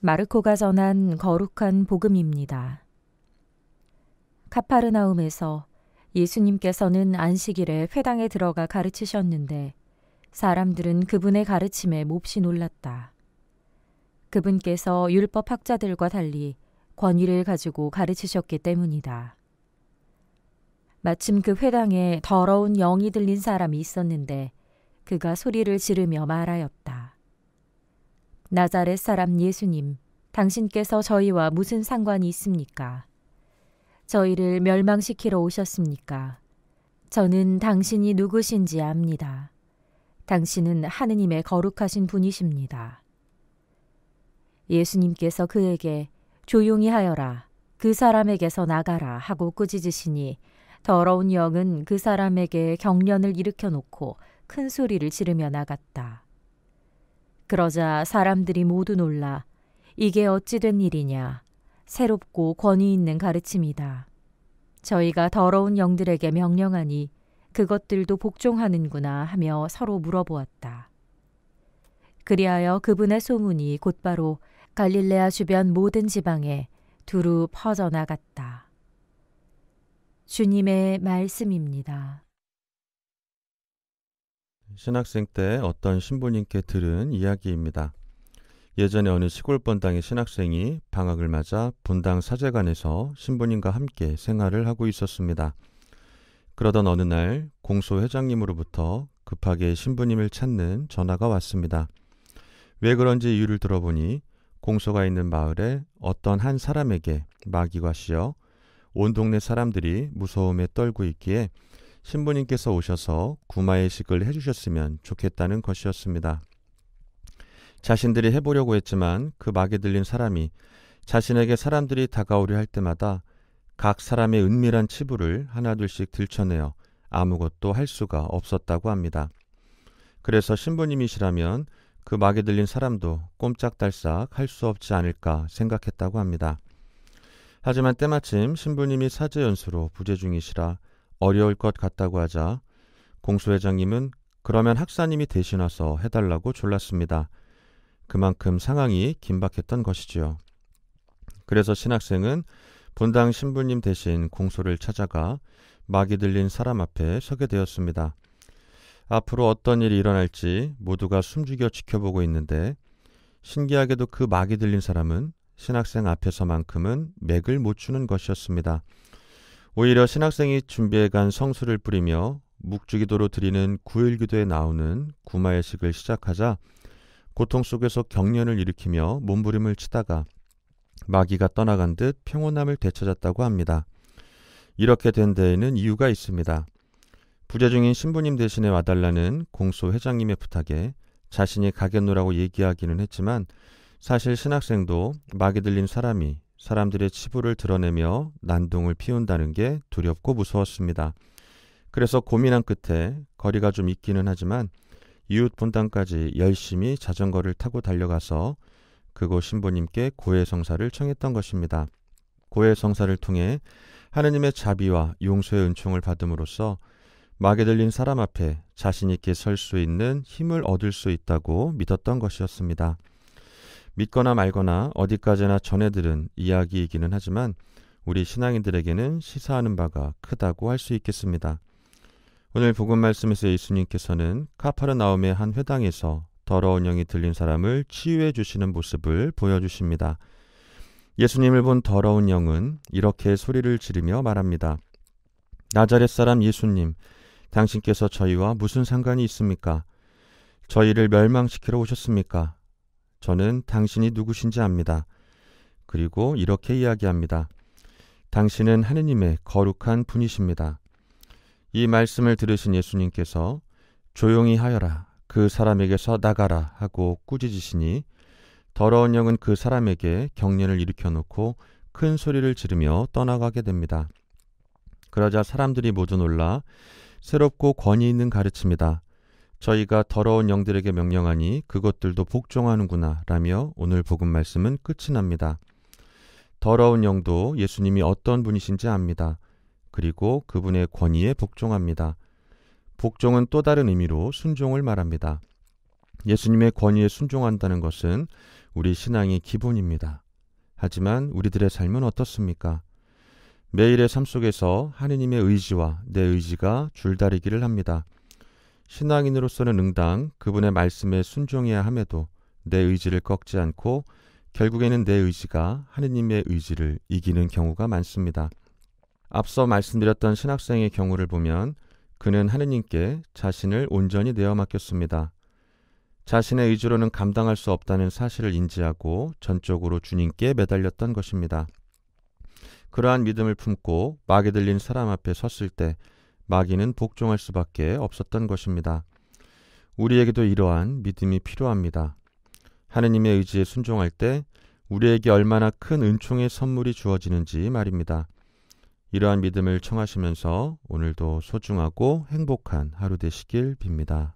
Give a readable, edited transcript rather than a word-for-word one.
마르코가 전한 거룩한 복음입니다. 카파르나움에서 예수님께서는 안식일에 회당에 들어가 가르치셨는데 사람들은 그분의 가르침에 몹시 놀랐다. 그분께서 율법 학자들과 달리 권위를 가지고 가르치셨기 때문이다. 마침 그 회당에 더러운 영이 들린 사람이 있었는데 그가 소리를 지르며 말하였다. 나자렛 사람 예수님, 당신께서 저희와 무슨 상관이 있습니까? 저희를 멸망시키러 오셨습니까? 저는 당신이 누구신지 압니다. 당신은 하느님의 거룩하신 분이십니다. 예수님께서 그에게 조용히 하여라, 그 사람에게서 나가라 하고 꾸짖으시니 더러운 영은 그 사람에게 경련을 일으켜 놓고 큰 소리를 지르며 나갔다. 그러자 사람들이 모두 놀라 이게 어찌 된 일이냐, 새롭고 권위 있는 가르침이다. 저희가 더러운 영들에게 명령하니 그것들도 복종하는구나 하며 서로 물어보았다. 그리하여 그분의 소문이 곧바로 갈릴레아 주변 모든 지방에 두루 퍼져나갔다. 주님의 말씀입니다. 신학생 때 어떤 신부님께 들은 이야기입니다. 예전에 어느 시골 본당의 신학생이 방학을 맞아 본당 사제관에서 신부님과 함께 생활을 하고 있었습니다. 그러던 어느 날 공소 회장님으로부터 급하게 신부님을 찾는 전화가 왔습니다. 왜 그런지 이유를 들어보니 공소가 있는 마을에 어떤 한 사람에게 마귀가 씌어 온 동네 사람들이 무서움에 떨고 있기에 신부님께서 오셔서 구마의식을 해주셨으면 좋겠다는 것이었습니다. 자신들이 해보려고 했지만 그 마귀 들린 사람이 자신에게 사람들이 다가오려 할 때마다 각 사람의 은밀한 치부를 하나둘씩 들춰내어 아무것도 할 수가 없었다고 합니다. 그래서 신부님이시라면 그 마귀 들린 사람도 꼼짝달싹 할 수 없지 않을까 생각했다고 합니다. 하지만 때마침 신부님이 사제 연수로 부재 중이시라 어려울 것 같다고 하자 공소회장님은 그러면 학사님이 대신 와서 해달라고 졸랐습니다. 그만큼 상황이 긴박했던 것이지요. 그래서 신학생은 본당 신부님 대신 공소를 찾아가 마귀 들린 사람 앞에 서게 되었습니다. 앞으로 어떤 일이 일어날지 모두가 숨죽여 지켜보고 있는데 신기하게도 그 마귀 들린 사람은 신학생 앞에서만큼은 맥을 못 추는 것이었습니다. 오히려 신학생이 준비해간 성수를 뿌리며 묵주기도로 드리는 구일기도에 나오는 구마의식을 시작하자 고통 속에서 경련을 일으키며 몸부림을 치다가 마귀가 떠나간 듯 평온함을 되찾았다고 합니다. 이렇게 된 데에는 이유가 있습니다. 부재 중인 신부님 대신에 와달라는 공소 회장님의 부탁에 자신이 가겠노라고 얘기하기는 했지만 사실 신학생도 마귀 들린 사람이 사람들의 치부를 드러내며 난동을 피운다는 게 두렵고 무서웠습니다. 그래서 고민한 끝에 거리가 좀 있기는 하지만 이웃 본당까지 열심히 자전거를 타고 달려가서 그곳 신부님께 고해성사를 청했던 것입니다. 고해성사를 통해 하느님의 자비와 용서의 은총을 받음으로써 마귀 들린 사람 앞에 자신 있게 설 수 있는 힘을 얻을 수 있다고 믿었던 것이었습니다. 믿거나 말거나 어디까지나 전해들은 이야기이기는 하지만 우리 신앙인들에게는 시사하는 바가 크다고 할 수 있겠습니다. 오늘 복음 말씀에서 예수님께서는 카파르나움의 한 회당에서 더러운 영이 들린 사람을 치유해 주시는 모습을 보여주십니다. 예수님을 본 더러운 영은 이렇게 소리를 지르며 말합니다. 나자렛 사람 예수님, 당신께서 저희와 무슨 상관이 있습니까? 저희를 멸망시키러 오셨습니까? 저는 당신이 누구신지 압니다. 그리고 이렇게 이야기합니다. 당신은 하느님의 거룩한 분이십니다. 이 말씀을 들으신 예수님께서 조용히 하여라, 그 사람에게서 나가라 하고 꾸짖으시니 더러운 영은 그 사람에게 경련을 일으켜 놓고 큰 소리를 지르며 떠나가게 됩니다. 그러자 사람들이 모두 놀라 새롭고 권위 있는 가르침이다. 저희가 더러운 영들에게 명령하니 그것들도 복종하는구나 라며 오늘 복음 말씀은 끝이 납니다. 더러운 영도 예수님이 어떤 분이신지 압니다. 그리고 그분의 권위에 복종합니다. 복종은 또 다른 의미로 순종을 말합니다. 예수님의 권위에 순종한다는 것은 우리 신앙의 기본입니다. 하지만 우리들의 삶은 어떻습니까? 매일의 삶 속에서 하느님의 의지와 내 의지가 줄다리기를 합니다. 신앙인으로서는 응당 그분의 말씀에 순종해야 함에도 내 의지를 꺾지 않고 결국에는 내 의지가 하느님의 의지를 이기는 경우가 많습니다. 앞서 말씀드렸던 신학생의 경우를 보면 그는 하느님께 자신을 온전히 내어 맡겼습니다. 자신의 의지로는 감당할 수 없다는 사실을 인지하고 전적으로 주님께 매달렸던 것입니다. 그러한 믿음을 품고 마귀 들린 사람 앞에 섰을 때 마귀는 복종할 수밖에 없었던 것입니다. 우리에게도 이러한 믿음이 필요합니다. 하느님의 의지에 순종할 때 우리에게 얼마나 큰 은총의 선물이 주어지는지 말입니다. 이러한 믿음을 청하시면서 오늘도 소중하고 행복한 하루 되시길 빕니다.